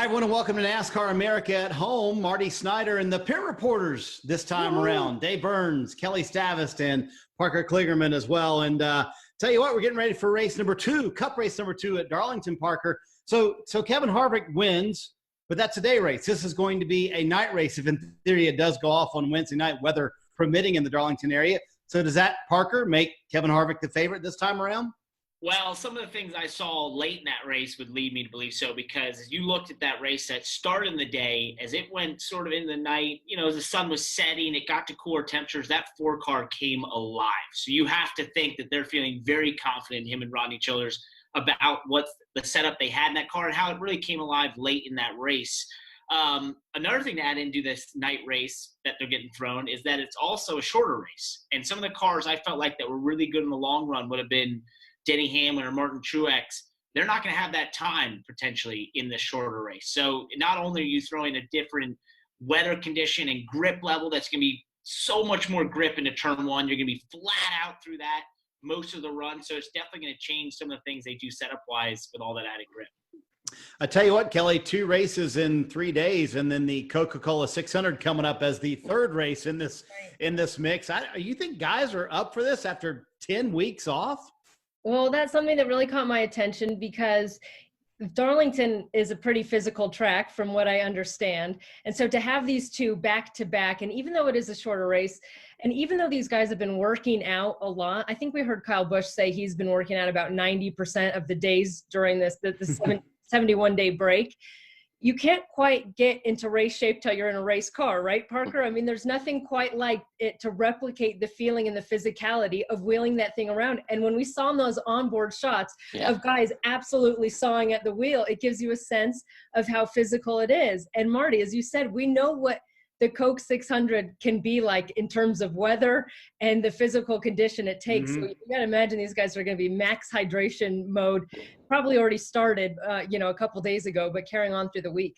everyone, and welcome to NASCAR America at Home. Marty Snyder and the pit reporters this time around. Dave Burns, Kelly Stavist, and Parker Kligerman as well. And tell you what, we're getting ready for race number 2, Cup race number 2 at Darlington, Parker. So Kevin Harvick wins, but that's a day race. This is going to be a night race if in theory it does go off on Wednesday night, weather permitting in the Darlington area. So does that, Parker, make Kevin Harvick the favorite this time around? Well, some of the things I saw late in that race would lead me to believe so, because as you looked at that race that started in the day, as it went sort of in the night, you know, as the sun was setting, it got to cooler temperatures, that 4-car came alive. So you have to think that they're feeling very confident, him and Rodney Childers, about what the setup they had in that car and how it really came alive late in that race. Another thing to add into this night race that they're getting thrown is that it's also a shorter race. And some of the cars I felt like that were really good in the long run would have been Denny Hamlin or Martin Truex. They're not going to have that time potentially in this shorter race. So not only are you throwing a different weather condition and grip level that's going to be so much more grip into turn 1, you're going to be flat out through that most of the run. So it's definitely going to change some of the things they do setup-wise with all that added grip. I tell you what, Kelly, 2 races in 3 days, and then the Coca-Cola 600 coming up as the 3rd race in this mix. You think guys are up for this after 10 weeks off? Well, that's something that really caught my attention because Darlington is a pretty physical track from what I understand. And so to have these 2 back to back, and even though it is a shorter race, and even though these guys have been working out a lot, I think we heard Kyle Busch say he's been working out about 90% of the days during the 71-day break. You can't quite get into race shape till you're in a race car, right, Parker? I mean, there's nothing quite like it to replicate the feeling and the physicality of wheeling that thing around. And when we saw those onboard shots of guys absolutely sawing at the wheel, it gives you a sense of how physical it is. And Marty, as you said, we know what the Coke 600 can be like in terms of weather and the physical condition it takes. So you got to imagine these guys are going to be max hydration mode, probably already started, a couple days ago, but carrying on through the week.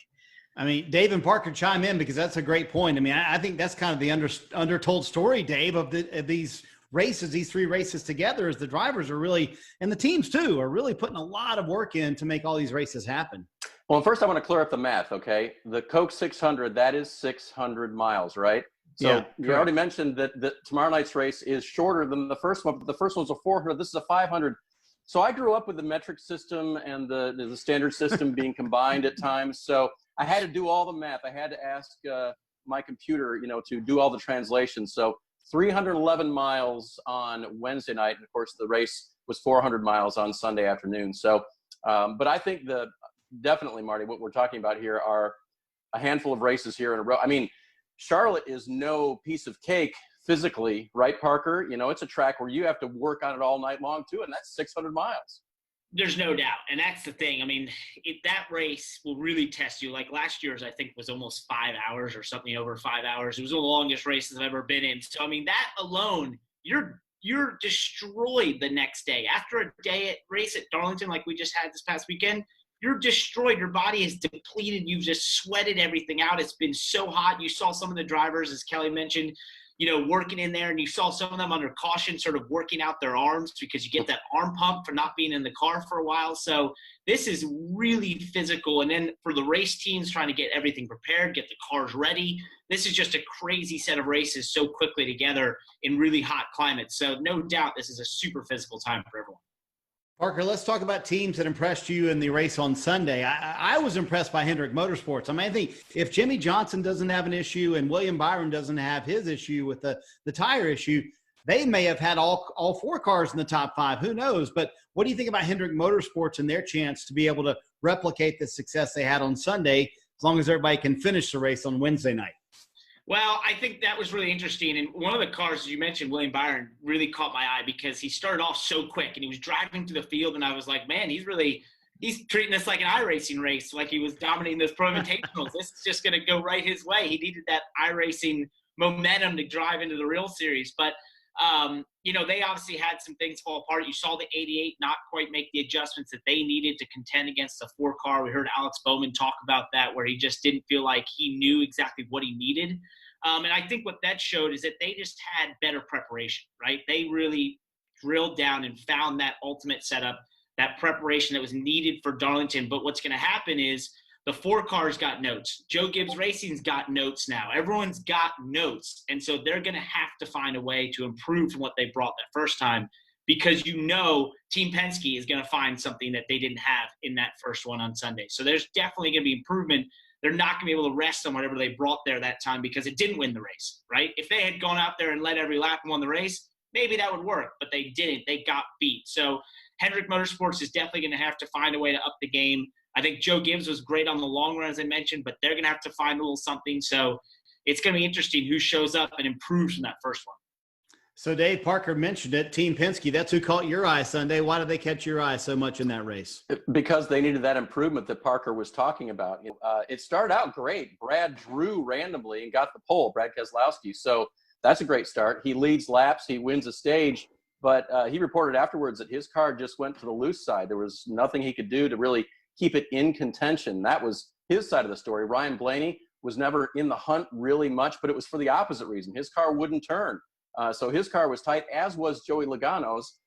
I mean, Dave and Parker chime in because that's a great point. I mean, I think that's kind of the undertold story, Dave, of these races, these 3 races together, is the drivers are really, and the teams too, are really putting a lot of work in to make all these races happen. Well, first I want to clear up the math, okay? The Coke 600, that is 600 miles, right? So you already mentioned that tomorrow night's race is shorter than the first one, but the first one's a 400, this is a 500. So I grew up with the metric system and the standard system being combined at times. So I had to do all the math. I had to ask my computer, to do all the translations. So 311 miles on Wednesday night, and of course the race was 400 miles on Sunday afternoon. So, but I think definitely, Marty, what we're talking about here are a handful of races here in a row. I mean, Charlotte is no piece of cake physically, right, Parker? It's a track where you have to work on it all night long too, and that's 600 miles. There's no doubt, and that's the thing. I mean, that race will really test you. Like last year's, I think, was almost 5 hours or something over 5 hours. It was one of the longest races I've ever been in. So, I mean, that alone, you're destroyed the next day. After a day at race at Darlington like we just had this past weekend, you're destroyed. Your body is depleted. You've just sweated everything out. It's been so hot. You saw some of the drivers, as Kelly mentioned, working in there, and you saw some of them under caution sort of working out their arms because you get that arm pump for not being in the car for a while. So this is really physical. And then for the race teams trying to get everything prepared, get the cars ready, this is just a crazy set of races so quickly together in really hot climates. So no doubt this is a super physical time for everyone. Parker, let's talk about teams that impressed you in the race on Sunday. I was impressed by Hendrick Motorsports. I mean, I think if Jimmie Johnson doesn't have an issue and William Byron doesn't have his issue with the tire issue, they may have had all 4 cars in the top 5. Who knows? But what do you think about Hendrick Motorsports and their chance to be able to replicate the success they had on Sunday, as long as everybody can finish the race on Wednesday night? Well, I think that was really interesting. And one of the cars, as you mentioned, William Byron, really caught my eye because he started off so quick and he was driving through the field. And I was like, man, he's treating this like an iRacing race, like he was dominating those Pro Invitationals. This is just going to go right his way. He needed that iRacing momentum to drive into the real series. But, they obviously had some things fall apart. You saw the 88 not quite make the adjustments that they needed to contend against a 4-car. We heard Alex Bowman talk about that, where he just didn't feel like he knew exactly what he needed. And I think what that showed is that they just had better preparation, right? They really drilled down and found that ultimate setup, that preparation that was needed for Darlington. But what's going to happen is The 4 cars got notes. Joe Gibbs Racing's got notes now. Everyone's got notes. And so they're going to have to find a way to improve from what they brought that first time, because Team Penske is going to find something that they didn't have in that first one on Sunday. So there's definitely going to be improvement. They're not going to be able to rest on whatever they brought there that time because it didn't win the race, right? If they had gone out there and led every lap and won the race, maybe that would work, but they didn't. They got beat. So Hendrick Motorsports is definitely going to have to find a way to up the game. I think Joe Gibbs was great on the long run, as I mentioned, but they're going to have to find a little something. So it's going to be interesting who shows up and improves from that first one. So Dave, Parker mentioned it, Team Penske, that's who caught your eye Sunday. Why did they catch your eye so much in that race? Because they needed that improvement that Parker was talking about. It started out great. Brad drew randomly and got the pole, Brad Keselowski. So that's a great start. He leads laps. He wins a stage. But he reported afterwards that his car just went to the loose side. There was nothing he could do to really keep it in contention. That was his side of the story. Ryan Blaney was never in the hunt really much, but it was for the opposite reason. His car wouldn't turn. So his car was tight, as was Joey Logano's,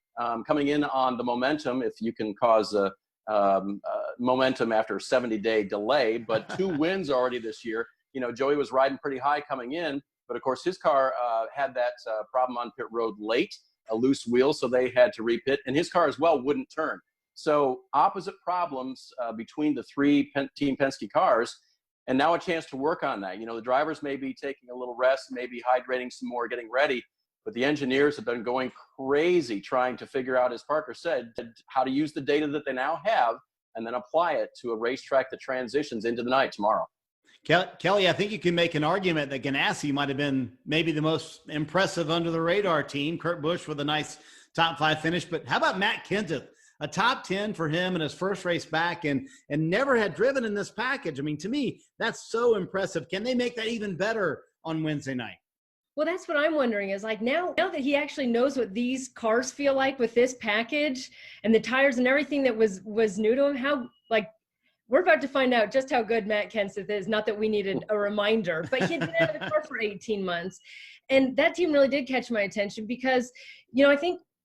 coming in on the momentum, if you can cause a momentum after a 70-day delay. But 2 wins already this year. Joey was riding pretty high coming in, but of course his car had that problem on pit road late, a loose wheel, so they had to repit, and his car as well wouldn't turn. So opposite problems between the 3 Team Penske cars, and now a chance to work on that. The drivers may be taking a little rest, maybe hydrating some more, getting ready, but the engineers have been going crazy trying to figure out, as Parker said, how to use the data that they now have and then apply it to a racetrack that transitions into the night tomorrow. Kelly, I think you can make an argument that Ganassi might have been maybe the most impressive under the radar team. Kurt Busch with a nice top 5 finish, but how about Matt Kenseth? A top 10 for him in his first race back and never had driven in this package. I mean, to me, that's so impressive. Can they make that even better on Wednesday night? Well, that's what I'm wondering is like now that he actually knows what these cars feel like with this package and the tires and everything that was new to him, we're about to find out just how good Matt Kenseth is. Not that we needed a reminder, but he had been out of the car for 18 months. And that team really did catch my attention because,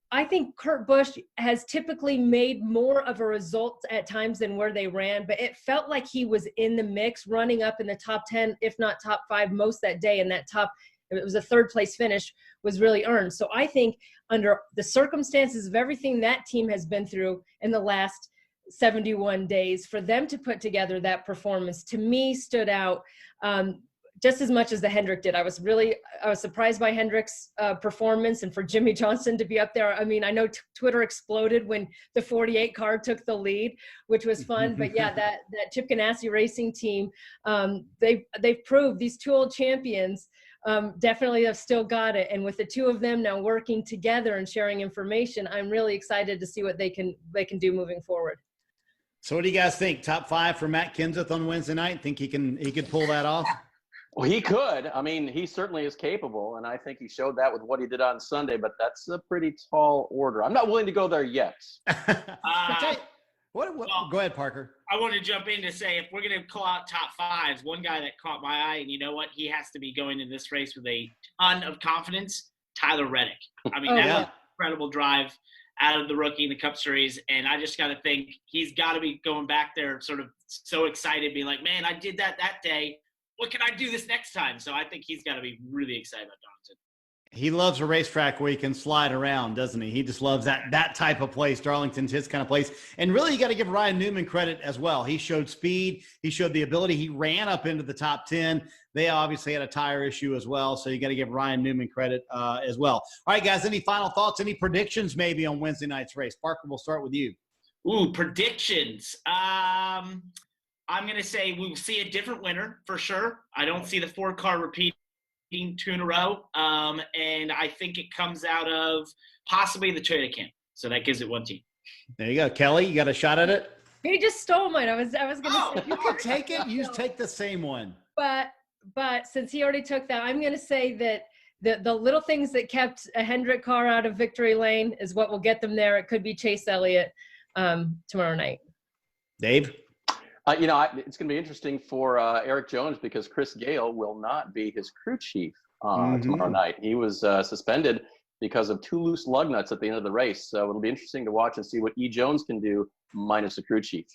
I think Kurt Busch has typically made more of a result at times than where they ran, but it felt like he was in the mix, running up in the top 10, if not top 5 most that day. And that it was a 3rd place finish was really earned. So I think under the circumstances of everything that team has been through in the last 71 days, for them to put together that performance, to me, stood out just as much as the Hendrick did. I was surprised by Hendrick's performance, and for Jimmie Johnson to be up there. I mean, I know Twitter exploded when the 48 car took the lead, which was fun. But yeah, that Chip Ganassi Racing team, they've proved these 2 old champions definitely have still got it. And with the 2 of them now working together and sharing information, I'm really excited to see what they can do moving forward. So what do you guys think? Top 5 for Matt Kenseth on Wednesday night? Think he could pull that off? Well, he could. I mean, he certainly is capable, and I think he showed that with what he did on Sunday, but that's a pretty tall order. I'm not willing to go there yet. Go ahead, Parker. I want to jump in to say, if we're going to call out top 5s, one guy that caught my eye, and you know what? He has to be going in this race with a ton of confidence, Tyler Reddick. I mean, that was an incredible drive out of the rookie in the Cup Series, and I just got to think he's got to be going back there sort of so excited, being like, man, I did that day. What can I do this next time? So I think he's got to be really excited about Darlington. He loves a racetrack where he can slide around, doesn't he? He just loves that type of place. Darlington's his kind of place. And really, you got to give Ryan Newman credit as well. He showed speed. He showed the ability. He ran up into the top 10. They obviously had a tire issue as well, so you got to give Ryan Newman credit as well. All right, guys, any final thoughts, any predictions maybe on Wednesday night's race? Parker, we'll start with you. Ooh, predictions. I'm going to say we'll see a different winner for sure. I don't see the 4-car repeating 2 in a row. And I think it comes out of possibly the Toyota camp. So that gives it 1 team. There you go. Kelly, you got a shot at it? He just stole mine. I was going to say. You can take it. You take the same one. But since he already took that, I'm going to say that the little things that kept a Hendrick car out of victory lane is what will get them there. It could be Chase Elliott tomorrow night. Dave? It's going to be interesting for Eric Jones because Chris Gale will not be his crew chief tomorrow night. He was suspended because of 2 loose lug nuts at the end of the race. So it'll be interesting to watch and see what E. Jones can do minus the crew chief.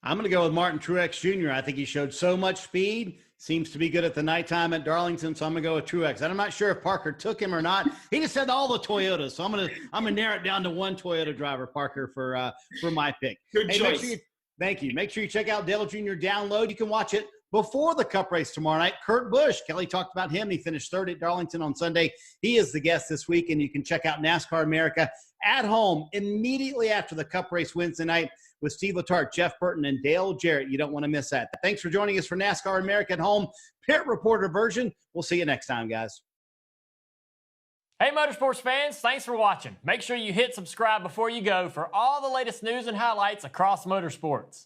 I'm going to go with Martin Truex Jr. I think he showed so much speed. Seems to be good at the nighttime at Darlington, so I'm going to go with Truex. And I'm not sure if Parker took him or not. He just said all the Toyotas, so I'm going to narrow it down to one Toyota driver, Parker, for my pick. Good choice. Thank you. Make sure you check out Dale Jr. Download. You can watch it before the Cup race tomorrow night. Kurt Busch, Kelly talked about him. He finished third at Darlington on Sunday. He is the guest this week, and you can check out NASCAR America at home immediately after the Cup race Wednesday night with Steve Letarte, Jeff Burton, and Dale Jarrett. You don't want to miss that. Thanks for joining us for NASCAR America at home pit reporter version. We'll see you next time, guys. Hey, motorsports fans, thanks for watching. Make sure you hit subscribe before you go for all the latest news and highlights across motorsports.